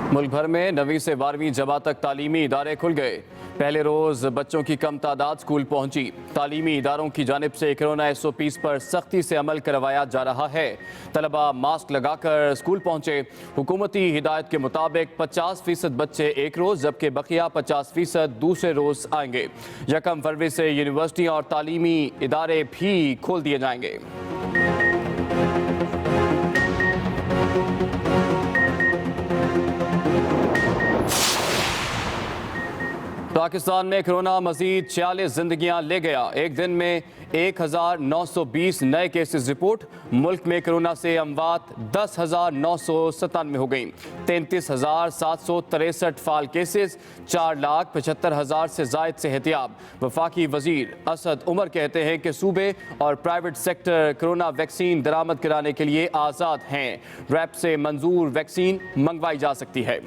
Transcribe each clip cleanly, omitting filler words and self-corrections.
मुल्क भर में 9वीं से 12वीं जमात तक तालीमी इदारे खुल गए। पहले रोज बच्चों की कम तादाद स्कूल पहुंची। तालीमी इदारों की जानिब से कोरोना SOPs पर सख्ती से अमल करवाया जा रहा है। तलबा मास्क लगाकर स्कूल पहुंचे। हुकूमती हिदायत के मुताबिक 50% बच्चे एक रोज जबकि बकिया 50% दूसरे रोज आएंगे। 1 फरवरी से यूनिवर्सिटी और तालीमी इदारे भी खोल दिए जाएंगे। पाकिस्तान में कोरोना मजीद 46 जिंदगियां ले गया। एक दिन में 1920 नए केसेस रिपोर्ट। मुल्क में कोरोना से अमवात 10,997 हो गई। 33,763 फाल केसेस। 4,75,000 से जायद सेहतियाब। वफाकी वजीर असद उमर कहते हैं कि सूबे और प्राइवेट सेक्टर कोरोना वैक्सीन दरामद कराने के लिए आज़ाद हैं। रैप से मंजूर वैक्सीन मंगवाई जा सकती है।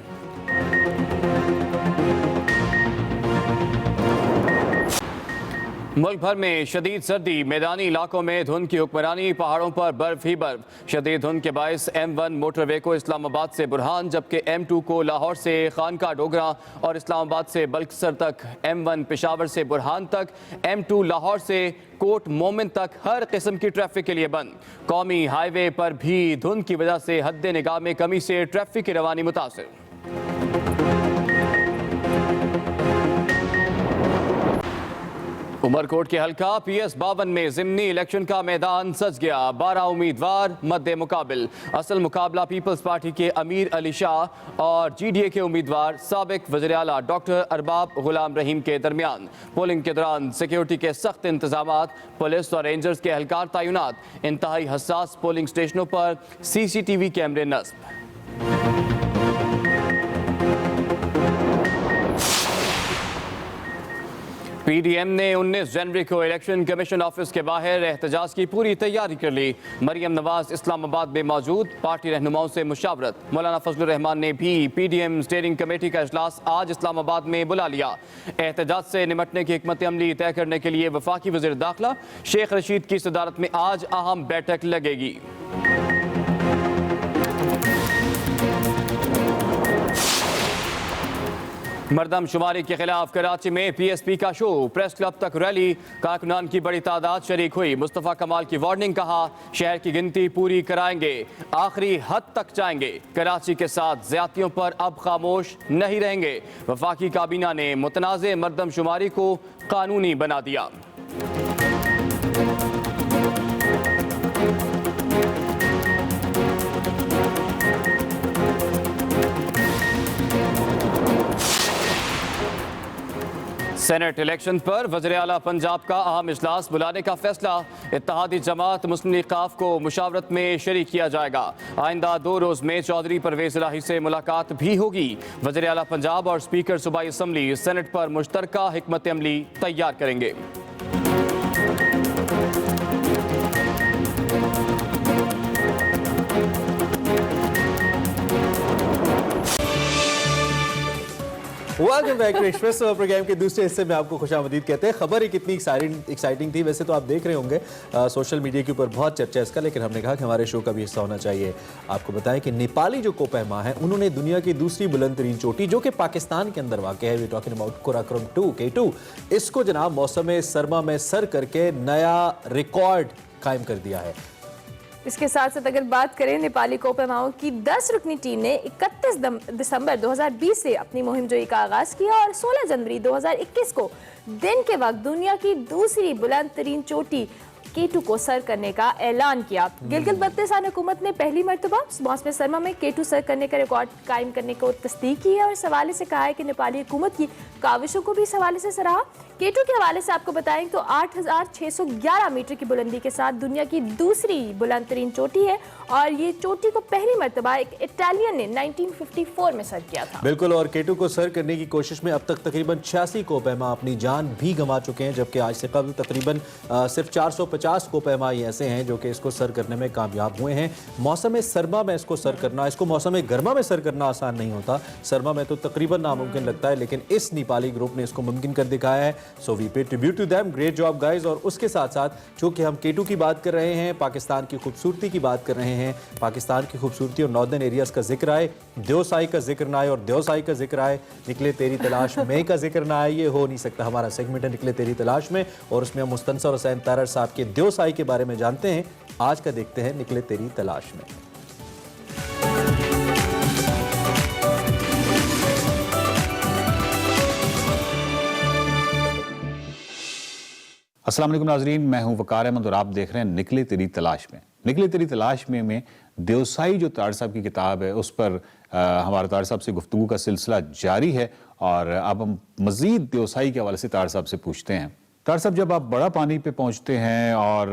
मुल्क भर में शदीद सर्दी। मैदानी इलाकों में धुंध की हुक्मरानी। पहाड़ों पर बर्फ ही बर्फ। शदीद धुंध के बायस M1 मोटरवे को इस्लामाबाद से बुरहान, जबकि M2 को लाहौर से खानका डोगरा और इस्लामाबाद से बल्कसर तक, M1 पेशावर से बुरहान तक, M2 लाहौर से कोट मोमिन तक हर किस्म की ट्रैफिक के लिए बंद। कौमी हाईवे पर भी धुंध की वजह से हद निगाह में कमी से ट्रैफिक की रवानी मुतासिर। उमरकोट के हल्का PS52 में ज़िमनी इलेक्शन का मैदान सज गया। 12 उम्मीदवार मद्दे मुकाबिल। असल मुकाबला पीपल्स पार्टी के अमीर अली शाह और GDA के उम्मीदवार साबिक वज़ीर आला डॉक्टर अरबाब गुलाम रहीम के दरमियान। पोलिंग के दौरान सिक्योरिटी के सख्त इंतजामात। पुलिस और रेंजर्स के एहलकार तैनात। इंतहाई हसास पोलिंग स्टेशनों पर CCTV कैमरे नस्ब। PDM ने 19 जनवरी को इलेक्शन कमीशन ऑफिस के बाहर एहतजाज की पूरी तैयारी कर ली। मरियम नवाज इस्लामाबाद में मौजूद। पार्टी रहनुमाओं से मुशावरत। मौलाना फजलुर रहमान ने भी PDM स्टीयरिंग कमेटी का इजलास आज इस्लामाबाद में बुला लिया। एहतजाज से निमटने की हिकमत अमली तय करने के लिए वफाकी वज़ीर दाखिला शेख रशीद की सदारत में आज अहम बैठक लगेगी। मरदम शुमारी के खिलाफ कराची में PSP का शो। प्रेस क्लब तक रैली। कारकुनान की बड़ी तादाद शरीक हुई। मुस्तफ़ा कमाल की वार्निंग। कहा शहर की गिनती पूरी कराएंगे, आखिरी हद तक जाएंगे। कराची के साथ ज्यादतियों पर अब खामोश नहीं रहेंगे। वफाकी काबीना ने मुतनाज़े मरदम शुमारी को कानूनी बना दिया। सेनेट इलेक्शन पर वज़ीर आला पंजाब का अहम इजलास बुलाने का फैसला। इत्तेहादी जमात मुस्लिम लीग काफ को मुशावरत में शरीक किया जाएगा। आइंदा 2 रोज़ में चौधरी परवेज़ इलाही से मुलाकात भी होगी। वज़ीर आला पंजाब और स्पीकर सूबाई असम्बली सेनेट पर मुश्तरका हिकमत अमली तैयार करेंगे। Welcome back to Expresso program के दूसरे हिस्से में आपको खुशामदीद कहते हैं। खबर ही कितनी एक्साइटिंग थी। वैसे तो आप देख रहे होंगे सोशल मीडिया के ऊपर बहुत चर्चा है इसका, लेकिन हमने कहा कि हमारे शो का भी हिस्सा होना चाहिए। आपको बताएं कि नेपाली जो कोपहमा है उन्होंने दुनिया की दूसरी बुलंद तरीन चोटी जो कि पाकिस्तान के अंदर वाक़ है, we talking about Karakoram 2 K2, इसको जनाब मौसम सरमा में सर करके नया रिकॉर्ड कायम कर दिया है। इसके साथ साथ अगर बात करें नेपाली कोपहमाओं की 10 रुकनी टीम ने 31 दिसंबर 2020 से अपनी मुहिमजोई का आगाज किया और 16 जनवरी 2021 को दिन के वक्त दुनिया की दूसरी बुलंद तरीन चोटी K2 को सर करने का ऐलान किया। गिलगित बल्तिस्तान हुकूमत ने पहली मरतबा मौसम सरमा में K2 सर करने का रिकॉर्ड कायम करने को तस्दीक की है और इस हवाले से कहा है कि नेपाली हुकूमत की काविशों को भी इस हवाले से सराहा। K2 के हवाले से आपको बताएं तो 8,611 मीटर की बुलंदी के साथ दुनिया की दूसरी बुलंद तरीन चोटी है और ये चोटी को पहली मरतबा एक इटालियन ने 1954 में सर किया था। बिल्कुल, और K2 को सर करने की कोशिश में अब तक तकरीबन 86 कोपहमा अपनी जान भी गंवा चुके हैं, जबकि आज से कबल तकरीबन सिर्फ 450 कोपहमा ऐसे हैं जो कि इसको सर करने में कामयाब हुए हैं। मौसम सरमा में इसको सर करना, इसको मौसम गर्मा में सर करना आसान नहीं होता। सरमा में तो तकरीबन नामुमकिन लगता है, लेकिन इस नेपाली ग्रुप ने इसको मुमकिन कर दिखाया है। So we pay tribute to them, great job guys. और उसके साथ साथ चूंकि हम K2 की बात कर रहे हैं, पाकिस्तान की खूबसूरती की बात कर रहे हैं, पाकिस्तान की खूबसूरती और नॉर्दर्न एरियाज का जिक्र आए, देवसाई का जिक्र ना आए और देवसाई का जिक्र आए, निकले तेरी तलाश में का जिक्र ना आए, ये हो नहीं सकता। हमारा सेगमेंट है निकले तेरी तलाश में, और उसमें हम मुस्तनसर हुसैन तारड़ साहब के देवसाई के बारे में जानते हैं। आज का देखते हैं निकले तेरी तलाश में। अस्सलाम वालेकुम नाजरीन, मैं हूं वकार अहमद और आप देख रहे हैं निकले तेरी तलाश में। निकले तेरी तलाश में देवसाई जो तारड़ साहब की किताब है उस पर हमारे तारड़ साहब से गुफ्तगू का सिलसिला जारी है, और अब हम मज़ीद देवसाई के हवाले से तारड़ साहब से पूछते हैं। तारड़ साहब, जब आप बड़ा पानी पे पहुंचते हैं और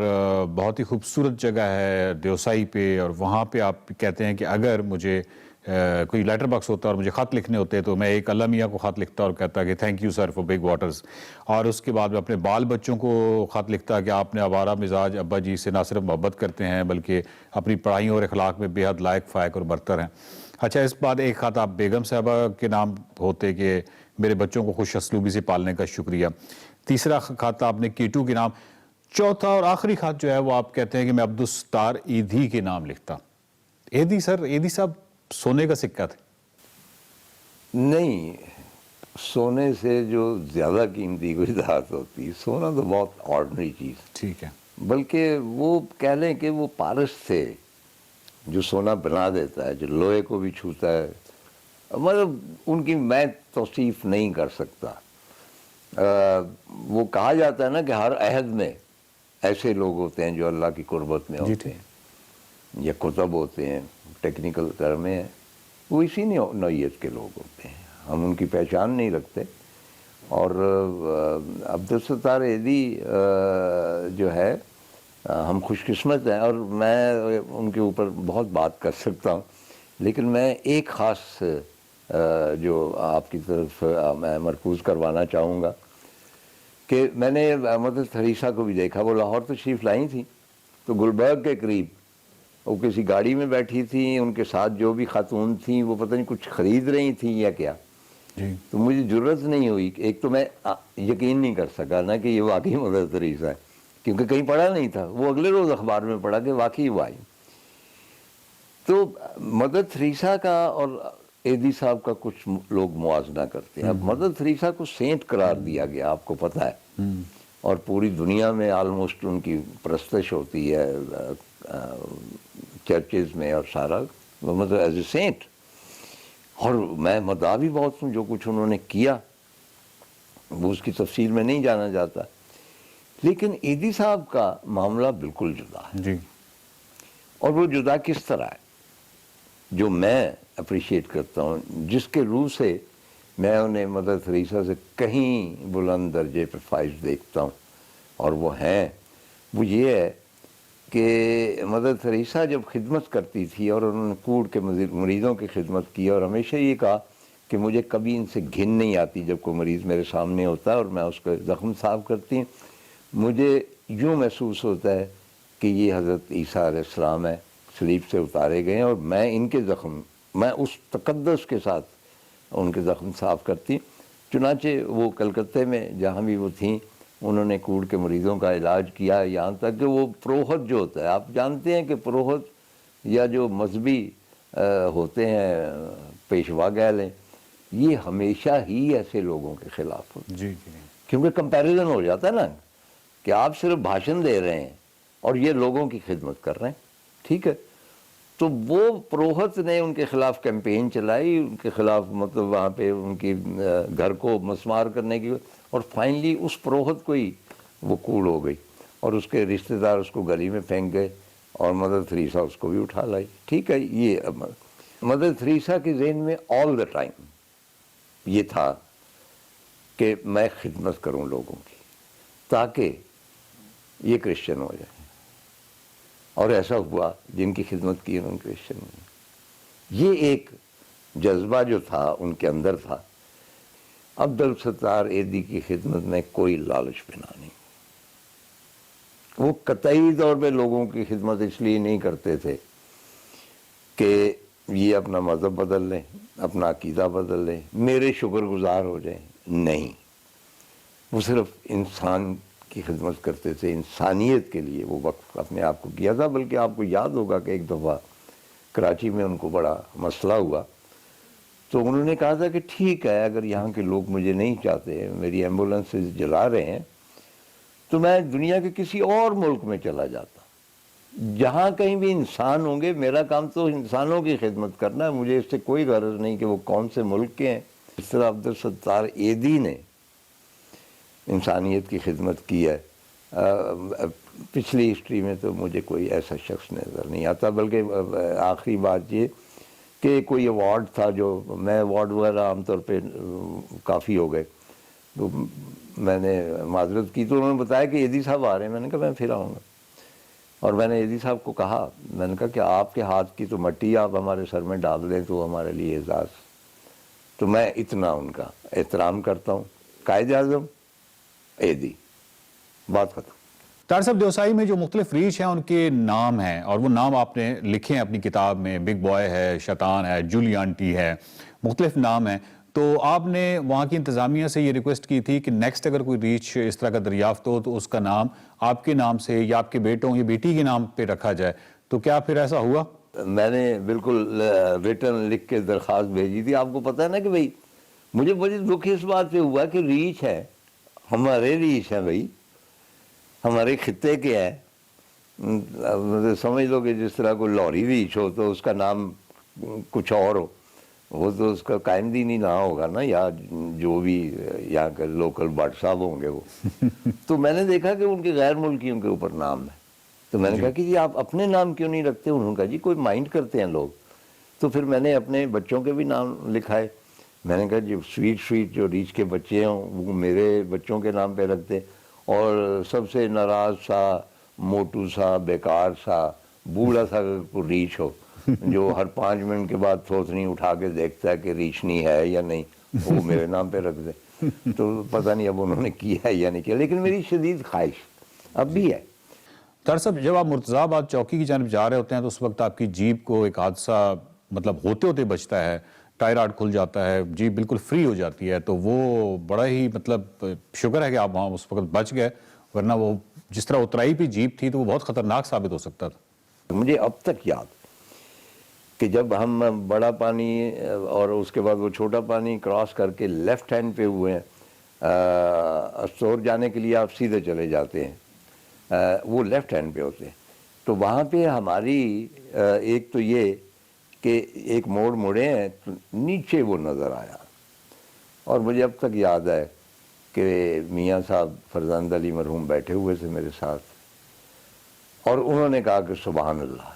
बहुत ही खूबसूरत जगह है देवसाई पे, और वहाँ पे आप कहते हैं कि अगर मुझे कोई लेटर बॉक्स होता और मुझे ख़त लिखने होते तो मैं एक अल्लाह मियाँ को ख़त लिखता और कहता कि thank you sir for big waters, और उसके बाद मैं अपने बाल बच्चों को ख़त लिखता कि आपने आवारा मिजाज अब्बा जी से ना सिर्फ मोहब्बत करते हैं बल्कि अपनी पढ़ाई और अखलाक में बेहद लायक फ़ायक और बरतर हैं। अच्छा, इस बाद एक ख़त आप बेगम साहबा के नाम होते कि मेरे बच्चों को खुश असलूबी से पालने का शुक्रिया। तीसरा ख़त आपने K2 के नाम। चौथा और आखिरी ख़त जो है वो आप कहते हैं कि मैं अब्दुस्तार ईदी के नाम लिखता। ईदी सर, ईदी साहब सोने का सिक्का थे? नहीं, सोने से जो ज़्यादा कीमती कोई धात होती, सोना तो बहुत ऑर्डिनरी चीज़, ठीक है, बल्कि वो कह लें कि वो पारस थे जो सोना बना देता है, जो लोहे को भी छूता है। मतलब उनकी मैं तौसीफ़ नहीं कर सकता। वो कहा जाता है ना कि हर अहद में ऐसे लोग होते हैं जो अल्लाह की कुर्बत में होते हैं, या कुतब होते हैं, टेक्निकल टर्म में है, वो इसी नौइयत के लोग होते हैं, हम उनकी पहचान नहीं रखते। और अब्दुस्तार ईदी जो है, हम खुशकिस्मत हैं, और मैं उनके ऊपर बहुत बात कर सकता हूँ, लेकिन मैं एक ख़ास जो आपकी तरफ मैं मरकूज़ करवाना चाहूँगा कि मैंने मदर थरीसा को भी देखा। वो लाहौर तशरीफ़ लाई थी तो गुलबर्ग के करीब वो किसी गाड़ी में बैठी थी, उनके साथ जो भी खातून थी वो पता नहीं कुछ ख़रीद रही थी या क्या जी। तो मुझे ज़रूरत नहीं हुई, एक तो मैं यकीन नहीं कर सका ना कि ये वाकई मदर थरीसा है, क्योंकि कहीं पढ़ा नहीं था। वो अगले रोज़ अखबार में पढ़ा कि वाकई वो आई। तो मदर थरीसा का और ईदी साहब का कुछ लोग मुआजना करते हैं। अब मदर थरीसा को सेंट करार दिया गया, आपको पता है, और पूरी दुनिया में आलमोस्ट उनकी परस्तश होती है चर्चेज में और सारा, मतलब एज ए सेंट। और मैं मदा भी बहुत हूँ, जो कुछ उन्होंने किया वो उसकी तफसील में नहीं जाना जाता, लेकिन ईदी साहब का मामला बिल्कुल जुदा है जी। और वो जुदा किस तरह है, जो मैं अप्रिशिएट करता हूँ, जिसके रूह से मैं उन्हें मदर थरीसा से कहीं बुलंद दर्जे पर फाइज देखता हूँ, और वो हैं, वो ये है कि मदर थरीसा जब खिदमत करती थी और उन्होंने कूड़ के मरीज़ों की खिदमत की, और हमेशा ये कहा कि मुझे कभी इनसे घिन नहीं आती जब कोई मरीज़ मेरे सामने होता है और मैं उसका ज़ख्म साफ करती हूँ, मुझे यूँ महसूस होता है कि ये हज़रत ईसा अलैहिस्सलाम है, सलीब से उतारे गए हैं, और मैं इनके ज़ख्म, मैं उस तक़द्दुस के साथ उनके ज़ख्म साफ़ करती। चुनाचे वो कलकत्ते में जहाँ भी वो थीं, उन्होंने कूड़ के मरीज़ों का इलाज किया, यहाँ तक कि वो पुरोहित जो होता है, आप जानते हैं कि पुरोहित या जो मजहबी होते हैं पेशवा कह लें, ये हमेशा ही ऐसे लोगों के ख़िलाफ़ होते हैं जी जी। क्योंकि कंपैरिजन हो जाता है ना कि आप सिर्फ भाषण दे रहे हैं और ये लोगों की खिदमत कर रहे हैं, ठीक है। तो वो पुरोहित ने उनके ख़िलाफ़ कैंपेन चलाई, उनके ख़िलाफ़ मतलब वहाँ पे उनकी घर को मस्मार करने की, और फाइनली उस पुरोहित को ही वो कूड़ हो गई और उसके रिश्तेदार उसको गली में फेंक गए, और मदर थरीसा उसको भी उठा लाई, ठीक है। ये मदर थरीसा के ज़हन में ऑल द टाइम ये था कि मैं खिदमत करूँ लोगों की, ताकि ये क्रिश्चियन हो जाए, और ऐसा हुआ, जिनकी खिदमत की उन्होंने क्रिश्चियन हुए। ये एक जज्बा जो था उनके अंदर था। अब्दुस्तार ईदी की खिदमत में कोई लालच बिना नहीं, वो कतई तौर पे लोगों की खिदमत इसलिए नहीं करते थे कि ये अपना मज़हब बदल लें, अपना अकीदा बदल लें, मेरे शुक्रगुजार हो जाएं, नहीं। وہ صرف انسان کی خدمت کرتے تھے، انسانیت کے لیے وہ وقف اپنے آپ کو کیا تھا. بلکہ آپ کو یاد ہوگا کہ ایک دفعہ کراچی میں ان کو بڑا مسئلہ ہوا تو انہوں نے کہا تھا کہ ٹھیک ہے اگر یہاں کے لوگ مجھے نہیں چاہتے، میری ایمبولینسز جلا رہے ہیں، تو میں دنیا کے کسی اور ملک میں چلا جاتا، جہاں کہیں بھی انسان ہوں گے. میرا کام تو انسانوں کی خدمت کرنا ہے، مجھے اس سے کوئی غرض نہیں کہ وہ کون سے ملک کے ہیں. اس طرح عبدالستار ایدھی نے انسانیت کی خدمت کی ہے. پچھلی ہسٹری میں تو مجھے کوئی ایسا شخص نظر نہیں آتا. بلکہ آخری بات یہ کہ کوئی ایوارڈ تھا، جو میں ایوارڈ وغیرہ عام طور پہ کافی ہو گئے، تو میں نے معذرت کی تو انہوں نے بتایا کہ ایدھی صاحب آ رہے ہیں. میں نے کہا میں پھر آؤں گا. اور میں نے ایدھی صاحب کو کہا، میں نے کہا کہ آپ کے ہاتھ کی تو مٹی آپ ہمارے سر میں ڈال دیں تو ہمارے لیے اعزاز. تو میں اتنا ان کا احترام کرتا ہوں. قائد اعظم ایدھی، بات ختم. طاہر صاحب، دیوسائی میں جو مختلف ریچ ہیں ان کے نام ہیں، اور وہ نام آپ نے لکھے ہیں اپنی کتاب میں. بگ بوائے ہے، شیطان ہے، جولی آنٹی ہے، مختلف نام ہیں. تو آپ نے وہاں کی انتظامیہ سے یہ ریکویسٹ کی تھی کہ نیکسٹ اگر کوئی ریچ اس طرح کا دریافت ہو تو اس کا نام آپ کے نام سے یا آپ کے بیٹوں یا بیٹی کے نام پہ رکھا جائے. تو کیا پھر ایسا ہوا؟ میں نے بالکل ریٹن لکھ کے درخواست بھیجی تھی. آپ کو پتہ ہے نا کہ بھائی مجھے دکھ اس بات سے ہوا کہ ریچ ہے، ہمارے ریچ ہیں بھائی، ہمارے خطے کے ہیں. سمجھ لو کہ جس طرح کوئی لوری ریچ ہو تو اس کا نام کچھ اور ہو، وہ تو اس کا قائم دینی نہ ہوگا نا، یا جو بھی یہاں کے لوکل بٹ صاحب ہوں گے وہ. تو میں نے دیکھا کہ ان کے غیر ملکیوں کے اوپر نام ہے. تو میں نے کہا کہ جی آپ اپنے نام کیوں نہیں رکھتے؟ انہوں نے کہا جی کوئی مائنڈ کرتے ہیں لوگ. تو پھر میں نے اپنے بچوں کے بھی نام لکھائے. میں نے کہا جی سویٹ جو ریچ کے بچے ہوں وہ میرے بچوں کے نام پہ رکھتے. اور سب سے ناراض سا، موٹو سا، بیکار سا، بوڑھا سا کوئی ریچ ہو جو ہر 5 منٹ کے بعد تھوتنی اٹھا کے دیکھتا ہے کہ ریچھنی ہے یا نہیں، وہ میرے نام پہ رکھ دے. تو پتہ نہیں اب انہوں نے کیا ہے یا نہیں کیا، لیکن میری شدید خواہش اب بھی ہے. طاہر صاحب، جب آپ مرتضیٰ آباد چوکی کی جانب جا رہے ہوتے ہیں تو اس وقت آپ کی جیپ کو ایک حادثہ مطلب ہوتے ہوتے بچتا ہے، ٹائر آرٹ کھل جاتا ہے، جیپ بالکل فری ہو جاتی ہے. تو وہ بڑا ہی مطلب شکر ہے کہ آپ وہاں اس وقت بچ گئے، ورنہ وہ جس طرح اترائی پہ جیپ تھی تو وہ بہت خطرناک ثابت ہو سکتا تھا. مجھے اب تک یاد کہ جب ہم بڑا پانی اور اس کے بعد وہ چھوٹا پانی کراس کر کے لیفٹ ہینڈ پہ ہوئے ہیں، اسٹور جانے کے لیے آپ سیدھے چلے جاتے ہیں، وہ لیفٹ ہینڈ پہ ہوتے ہیں. تو وہاں پہ ہماری ایک تو یہ کہ ایک موڑ مڑے ہیں تو نیچے وہ نظر آیا. اور مجھے اب تک یاد ہے کہ میاں صاحب فرزند علی مرحوم بیٹھے ہوئے تھے میرے ساتھ، اور انہوں نے کہا کہ سبحان اللہ.